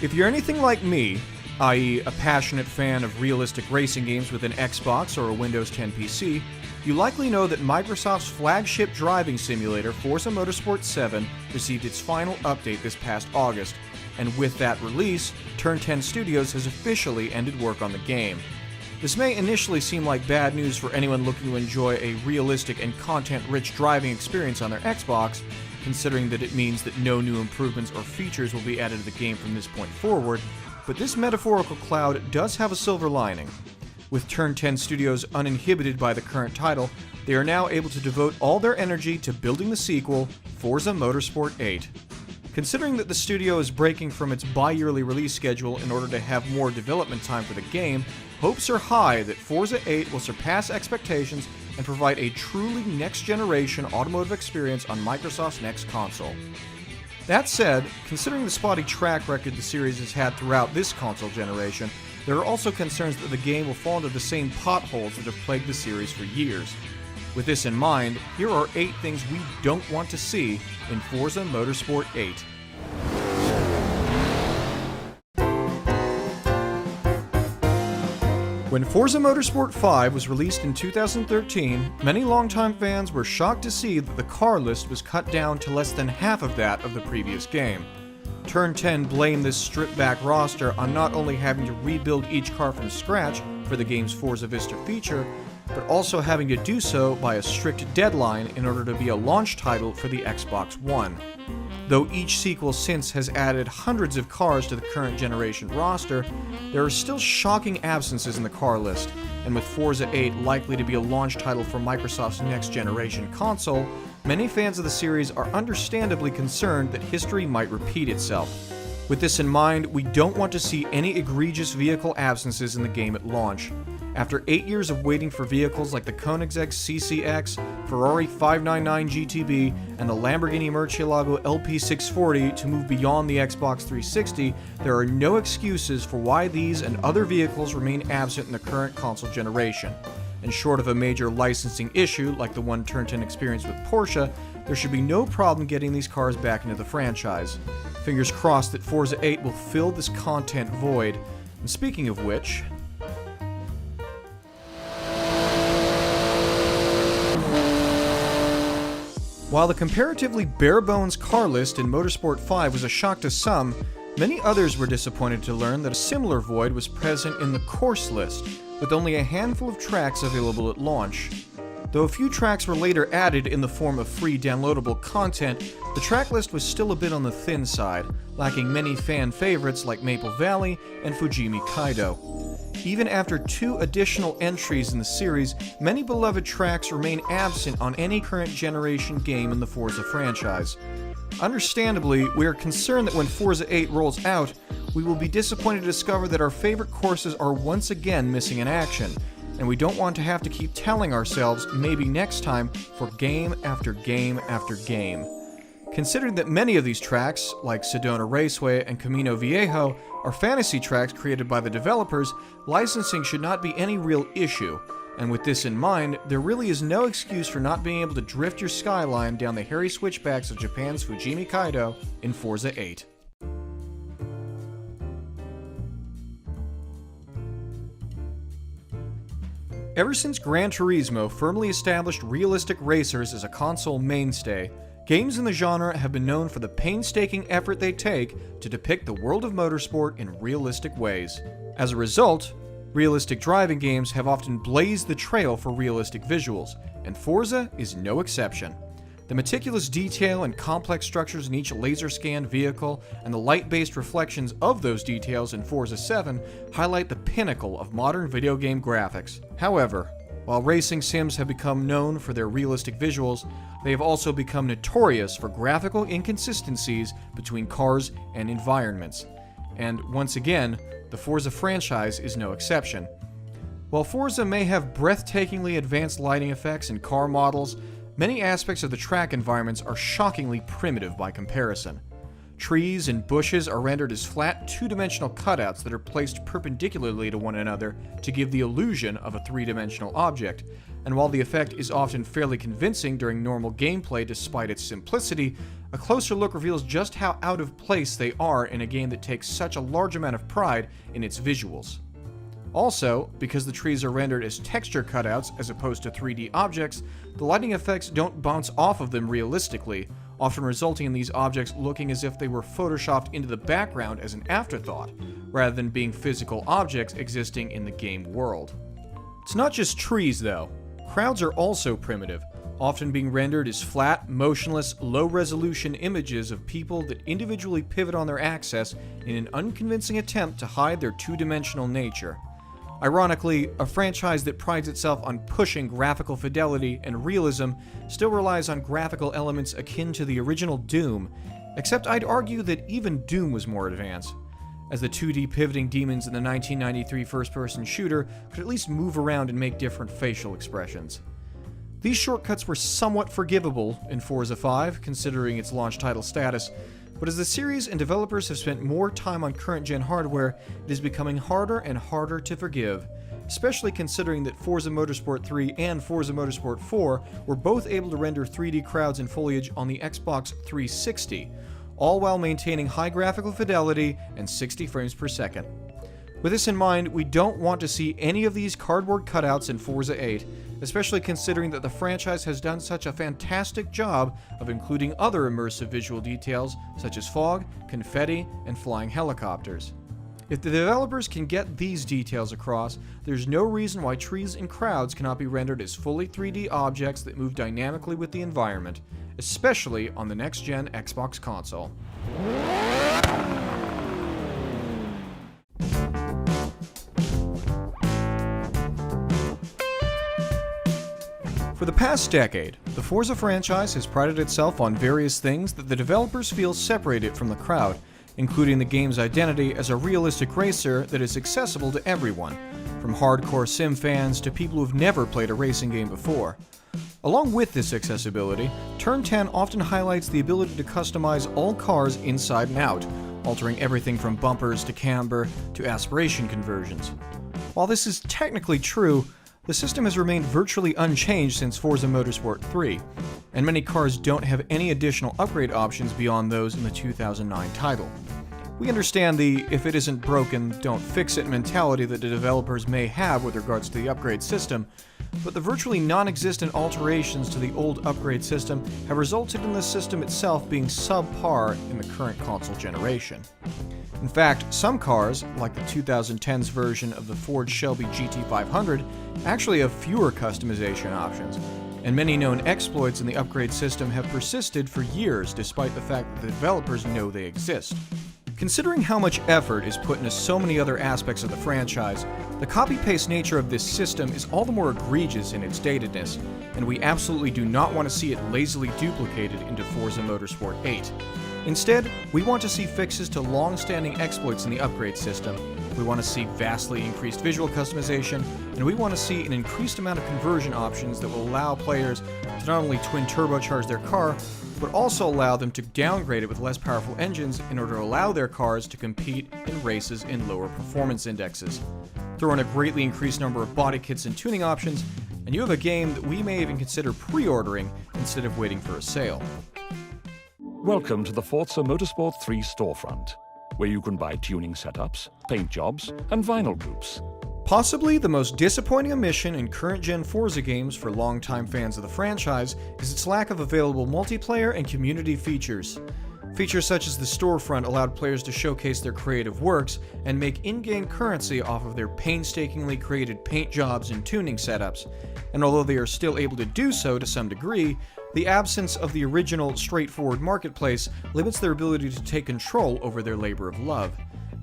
If you're anything like me, i.e. a passionate fan of realistic racing games with an Xbox or a Windows 10 PC, you likely know that Microsoft's flagship driving simulator, Forza Motorsport 7, received its final update this past August, and with that release, Turn 10 Studios has officially ended work on the game. This may initially seem like bad news for anyone looking to enjoy a realistic and content-rich driving experience on their Xbox, considering that it means that no new improvements or features will be added to the game from this point forward, but this metaphorical cloud does have a silver lining. With Turn 10 Studios uninhibited by the current title, they are now able to devote all their energy to building the sequel, Forza Motorsport 8. Considering that the studio is breaking from its bi-yearly release schedule in order to have more development time for the game, hopes are high that Forza 8 will surpass expectations and provide a truly next-generation automotive experience on Microsoft's next console. That said, considering the spotty track record the series has had throughout this console generation, there are also concerns that the game will fall into the same potholes that have plagued the series for years. With this in mind, here are 8 things we don't want to see in Forza Motorsport 8. When Forza Motorsport 5 was released in 2013, many longtime fans were shocked to see that the car list was cut down to less than half of that of the previous game. Turn 10 blamed this stripped-back roster on not only having to rebuild each car from scratch for the game's Forza Vista feature, but also having to do so by a strict deadline in order to be a launch title for the Xbox One. Though each sequel since has added hundreds of cars to the current generation roster, there are still shocking absences in the car list, and with Forza 8 likely to be a launch title for Microsoft's next generation console, many fans of the series are understandably concerned that history might repeat itself. With this in mind, we don't want to see any egregious vehicle absences in the game at launch. After 8 years of waiting for vehicles like the Koenigsegg CCX, Ferrari 599 GTB, and the Lamborghini Murcielago LP640 to move beyond the Xbox 360, there are no excuses for why these and other vehicles remain absent in the current console generation. And short of a major licensing issue like the one Turn 10 experienced with Porsche, there should be no problem getting these cars back into the franchise. Fingers crossed that Forza 8 will fill this content void. And speaking of which, while the comparatively bare-bones car list in Motorsport 5 was a shock to some, many others were disappointed to learn that a similar void was present in the course list, with only a handful of tracks available at launch. Though a few tracks were later added in the form of free downloadable content, the track list was still a bit on the thin side, lacking many fan favorites like Maple Valley and Fujimi Kaido. Even after 2 additional entries in the series, many beloved tracks remain absent on any current generation game in the Forza franchise. Understandably, we are concerned that when Forza 8 rolls out, we will be disappointed to discover that our favorite courses are once again missing in action, and we don't want to have to keep telling ourselves maybe next time for game after game after game. Considering that many of these tracks, like Sedona Raceway and Camino Viejo, are fantasy tracks created by the developers, licensing should not be any real issue. And with this in mind, there really is no excuse for not being able to drift your skyline down the hairy switchbacks of Japan's Fujimi Kaido in Forza 8. Ever since Gran Turismo firmly established realistic racers as a console mainstay, games in the genre have been known for the painstaking effort they take to depict the world of motorsport in realistic ways. As a result, realistic driving games have often blazed the trail for realistic visuals, and Forza is no exception. The meticulous detail and complex structures in each laser-scanned vehicle and the light-based reflections of those details in Forza 7 highlight the pinnacle of modern video game graphics. However, while racing sims have become known for their realistic visuals, they have also become notorious for graphical inconsistencies between cars and environments. And once again, the Forza franchise is no exception. While Forza may have breathtakingly advanced lighting effects and car models, many aspects of the track environments are shockingly primitive by comparison. Trees and bushes are rendered as flat, two-dimensional cutouts that are placed perpendicularly to one another to give the illusion of a three-dimensional object, and while the effect is often fairly convincing during normal gameplay despite its simplicity, a closer look reveals just how out of place they are in a game that takes such a large amount of pride in its visuals. Also, because the trees are rendered as texture cutouts as opposed to 3D objects, the lighting effects don't bounce off of them realistically, often resulting in these objects looking as if they were photoshopped into the background as an afterthought, rather than being physical objects existing in the game world. It's not just trees though. Crowds are also primitive, often being rendered as flat, motionless, low-resolution images of people that individually pivot on their axis in an unconvincing attempt to hide their two-dimensional nature. Ironically, a franchise that prides itself on pushing graphical fidelity and realism still relies on graphical elements akin to the original Doom, except I'd argue that even Doom was more advanced, as the 2D pivoting demons in the 1993 first-person shooter could at least move around and make different facial expressions. These shortcuts were somewhat forgivable in Forza 5, considering its launch title status, but as the series and developers have spent more time on current-gen hardware, it is becoming harder and harder to forgive, especially considering that Forza Motorsport 3 and Forza Motorsport 4 were both able to render 3D crowds and foliage on the Xbox 360, all while maintaining high graphical fidelity and 60 frames per second. With this in mind, we don't want to see any of these cardboard cutouts in Forza 8, especially considering that the franchise has done such a fantastic job of including other immersive visual details such as fog, confetti, and flying helicopters. If the developers can get these details across, there's no reason why trees and crowds cannot be rendered as fully 3D objects that move dynamically with the environment, especially on the next-gen Xbox console. For the past decade, the Forza franchise has prided itself on various things that the developers feel separate it from the crowd, including the game's identity as a realistic racer that is accessible to everyone, from hardcore sim fans to people who've never played a racing game before. Along with this accessibility, Turn 10 often highlights the ability to customize all cars inside and out, altering everything from bumpers to camber to aspiration conversions. While this is technically true, the system has remained virtually unchanged since Forza Motorsport 3, and many cars don't have any additional upgrade options beyond those in the 2009 title. We understand the "if it isn't broken, don't fix it" mentality that the developers may have with regards to the upgrade system, but the virtually non-existent alterations to the old upgrade system have resulted in the system itself being subpar in the current console generation. In fact, some cars, like the 2010's version of the Ford Shelby GT500, actually have fewer customization options, and many known exploits in the upgrade system have persisted for years despite the fact that the developers know they exist. Considering how much effort is put into so many other aspects of the franchise, the copy-paste nature of this system is all the more egregious in its datedness, and we absolutely do not want to see it lazily duplicated into Forza Motorsport 8. Instead, we want to see fixes to long-standing exploits in the upgrade system, we want to see vastly increased visual customization, and we want to see an increased amount of conversion options that will allow players to not only twin-turbocharge their car, but also allow them to downgrade it with less powerful engines in order to allow their cars to compete in races in lower performance indexes. Throw in a greatly increased number of body kits and tuning options, and you have a game that we may even consider pre-ordering instead of waiting for a sale. Welcome to the Forza Motorsport 3 storefront, where you can buy tuning setups, paint jobs, and vinyl groups. Possibly the most disappointing omission in current-gen Forza games for longtime fans of the franchise is its lack of available multiplayer and community features. Features such as the storefront allowed players to showcase their creative works and make in-game currency off of their painstakingly created paint jobs and tuning setups, and although they are still able to do so to some degree, the absence of the original straightforward marketplace limits their ability to take control over their labor of love.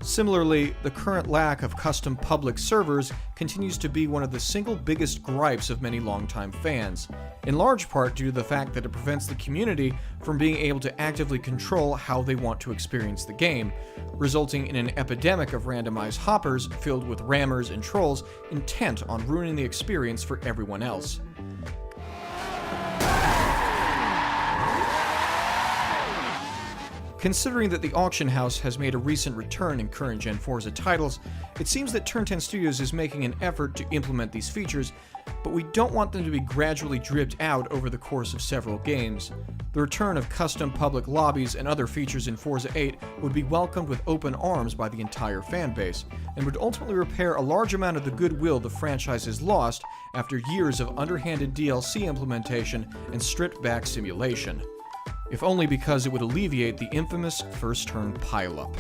Similarly, the current lack of custom public servers continues to be one of the single biggest gripes of many longtime fans, in large part due to the fact that it prevents the community from being able to actively control how they want to experience the game, resulting in an epidemic of randomized hoppers filled with rammers and trolls intent on ruining the experience for everyone else. Considering that the auction house has made a recent return in current-gen Forza titles, it seems that Turn 10 Studios is making an effort to implement these features, but we don't want them to be gradually dripped out over the course of several games. The return of custom public lobbies and other features in Forza 8 would be welcomed with open arms by the entire fanbase, and would ultimately repair a large amount of the goodwill the franchise has lost after years of underhanded DLC implementation and stripped-back simulation. If only because it would alleviate the infamous first-turn pileup.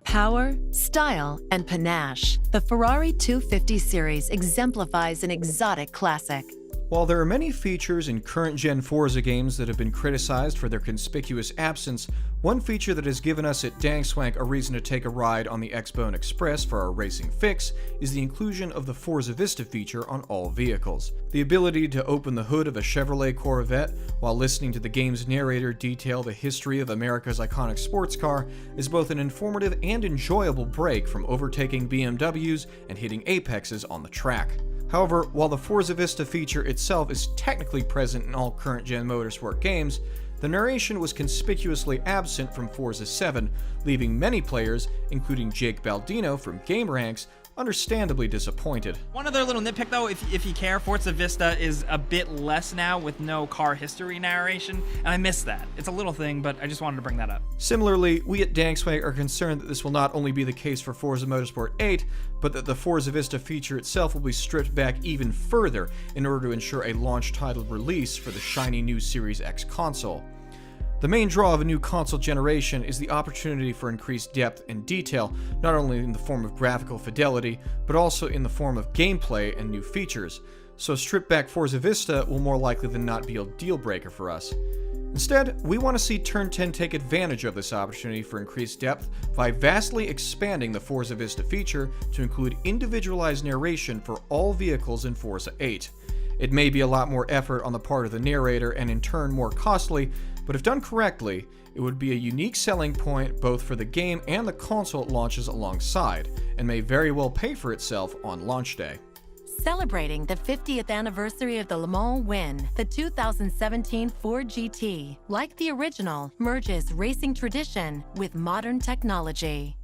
Power, style, and panache. The Ferrari 250 series exemplifies an exotic classic. While there are many features in current-gen Forza games that have been criticized for their conspicuous absence, one feature that has given us at Dangswank a reason to take a ride on the X-Bone Express for our racing fix is the inclusion of the Forza Vista feature on all vehicles. The ability to open the hood of a Chevrolet Corvette while listening to the game's narrator detail the history of America's iconic sports car is both an informative and enjoyable break from overtaking BMWs and hitting apexes on the track. However, while the Forza Vista feature itself is technically present in all current-gen motorsport games, the narration was conspicuously absent from Forza 7, leaving many players, including Jake Baldino from GameRanks, understandably disappointed. One other little nitpick though, if you care, Forza Vista is a bit less now with no car history narration, and I miss that. It's a little thing, but I just wanted to bring that up. Similarly, we at Dangswank are concerned that this will not only be the case for Forza Motorsport 8, but that the Forza Vista feature itself will be stripped back even further in order to ensure a launch-titled release for the shiny new Series X console. The main draw of a new console generation is the opportunity for increased depth and detail, not only in the form of graphical fidelity, but also in the form of gameplay and new features, so stripped back Forza Vista will more likely than not be a deal breaker for us. Instead, we want to see Turn 10 take advantage of this opportunity for increased depth by vastly expanding the Forza Vista feature to include individualized narration for all vehicles in Forza 8. It may be a lot more effort on the part of the narrator and in turn more costly, but if done correctly, it would be a unique selling point both for the game and the console it launches alongside, and may very well pay for itself on launch day. Celebrating the 50th anniversary of the Le Mans win, the 2017 Ford GT, like the original, merges racing tradition with modern technology.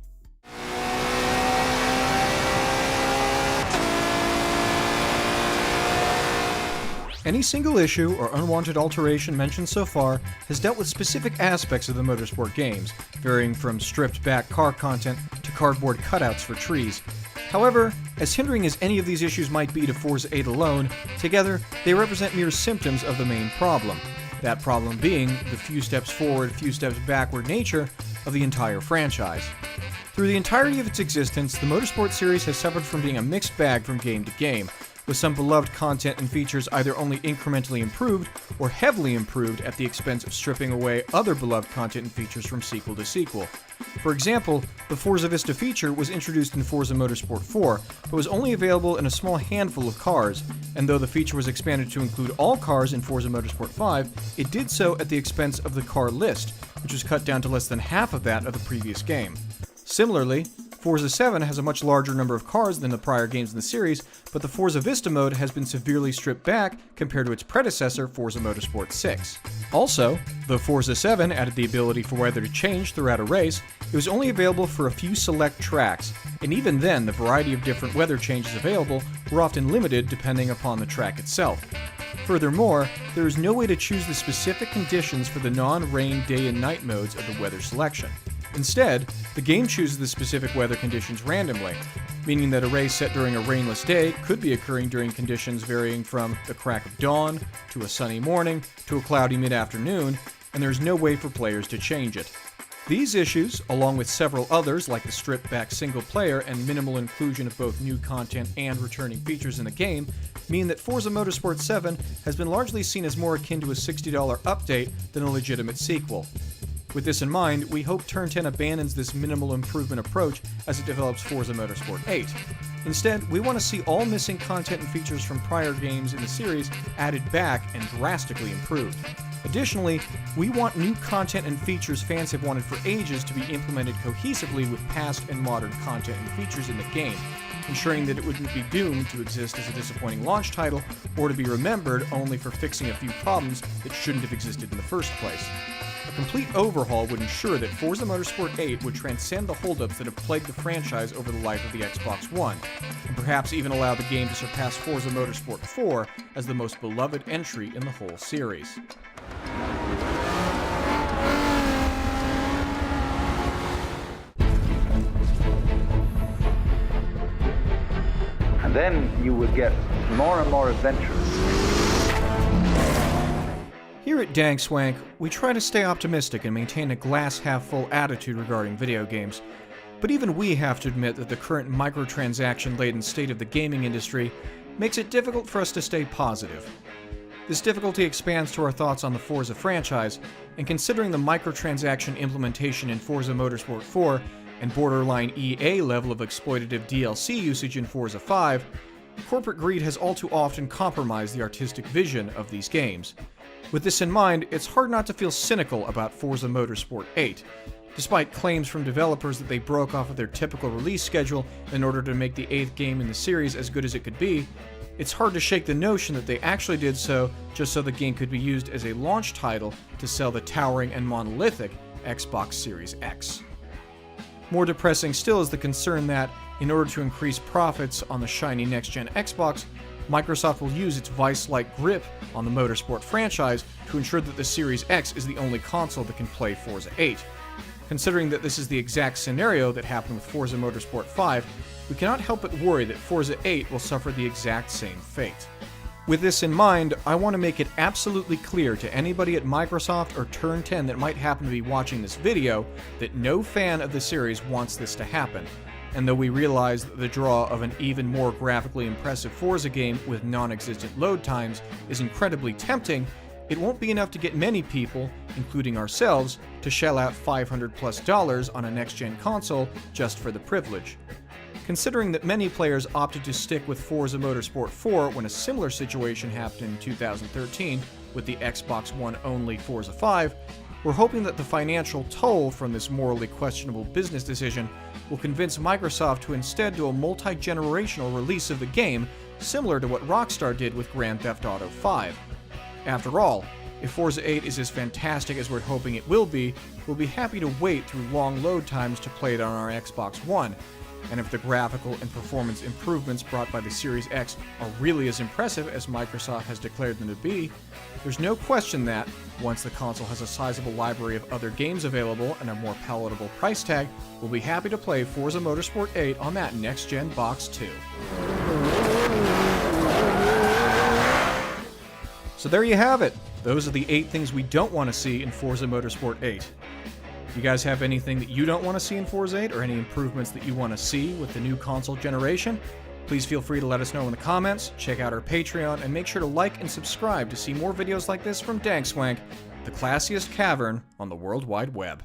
Any single issue or unwanted alteration mentioned so far has dealt with specific aspects of the motorsport games, varying from stripped-back car content to cardboard cutouts for trees. However, as hindering as any of these issues might be to Forza 8 alone, together they represent mere symptoms of the main problem. That problem being the few steps forward, few steps backward nature of the entire franchise. Through the entirety of its existence, the Motorsport series has suffered from being a mixed bag from game to game, with some beloved content and features either only incrementally improved or heavily improved at the expense of stripping away other beloved content and features from sequel to sequel. For example, the Forza Vista feature was introduced in Forza Motorsport 4, but was only available in a small handful of cars, and though the feature was expanded to include all cars in Forza Motorsport 5, it did so at the expense of the car list, which was cut down to less than half of that of the previous game. Similarly, Forza 7 has a much larger number of cars than the prior games in the series, but the Forza Vista mode has been severely stripped back compared to its predecessor, Forza Motorsport 6. Also, though Forza 7 added the ability for weather to change throughout a race, it was only available for a few select tracks, and even then the variety of different weather changes available were often limited depending upon the track itself. Furthermore, there is no way to choose the specific conditions for the non-rain day and night modes of the weather selection. Instead, the game chooses the specific weather conditions randomly, meaning that a race set during a rainless day could be occurring during conditions varying from the crack of dawn, to a sunny morning, to a cloudy mid-afternoon, and there's no way for players to change it. These issues, along with several others like the stripped-back single-player and minimal inclusion of both new content and returning features in the game, mean that Forza Motorsport 7 has been largely seen as more akin to a $60 update than a legitimate sequel. With this in mind, we hope Turn 10 abandons this minimal improvement approach as it develops Forza Motorsport 8. Instead, we want to see all missing content and features from prior games in the series added back and drastically improved. Additionally, we want new content and features fans have wanted for ages to be implemented cohesively with past and modern content and features in the game, ensuring that it wouldn't be doomed to exist as a disappointing launch title or to be remembered only for fixing a few problems that shouldn't have existed in the first place. A complete overhaul would ensure that Forza Motorsport 8 would transcend the holdups that have plagued the franchise over the life of the Xbox One, and perhaps even allow the game to surpass Forza Motorsport 4 as the most beloved entry in the whole series. And then you will get more and more adventurous. Here at Dang Swank, we try to stay optimistic and maintain a glass-half-full attitude regarding video games. But even we have to admit that the current microtransaction-laden state of the gaming industry makes it difficult for us to stay positive. This difficulty expands to our thoughts on the Forza franchise, and considering the microtransaction implementation in Forza Motorsport 4 and borderline EA level of exploitative DLC usage in Forza 5, corporate greed has all too often compromised the artistic vision of these games. With this in mind, it's hard not to feel cynical about Forza Motorsport 8. Despite claims from developers that they broke off of their typical release schedule in order to make the 8th game in the series as good as it could be, it's hard to shake the notion that they actually did so just so the game could be used as a launch title to sell the towering and monolithic Xbox Series X. More depressing still is the concern that, in order to increase profits on the shiny next-gen Xbox, Microsoft will use its vice-like grip on the Motorsport franchise to ensure that the Series X is the only console that can play Forza 8. Considering that this is the exact scenario that happened with Forza Motorsport 5, we cannot help but worry that Forza 8 will suffer the exact same fate. With this in mind, I want to make it absolutely clear to anybody at Microsoft or Turn 10 that might happen to be watching this video that no fan of the series wants this to happen. And though we realize that the draw of an even more graphically impressive Forza game with non-existent load times is incredibly tempting, it won't be enough to get many people, including ourselves, to shell out $500+ on a next-gen console just for the privilege. Considering that many players opted to stick with Forza Motorsport 4 when a similar situation happened in 2013 with the Xbox One-only Forza 5, we're hoping that the financial toll from this morally questionable business decision will convince Microsoft to instead do a multi-generational release of the game, similar to what Rockstar did with Grand Theft Auto 5. After all, if Forza 8 is as fantastic as we're hoping it will be, we'll be happy to wait through long load times to play it on our Xbox One. And if the graphical and performance improvements brought by the Series X are really as impressive as Microsoft has declared them to be, there's no question that, once the console has a sizable library of other games available and a more palatable price tag, we'll be happy to play Forza Motorsport 8 on that next-gen box too. So there you have it. Those are the 8 things we don't want to see in Forza Motorsport 8. You guys have anything that you don't want to see in Forza 8 or any improvements that you want to see with the new console generation? Please feel free to let us know in the comments, check out our Patreon, and make sure to like and subscribe to see more videos like this from Dang Swank, the classiest cavern on the World Wide Web.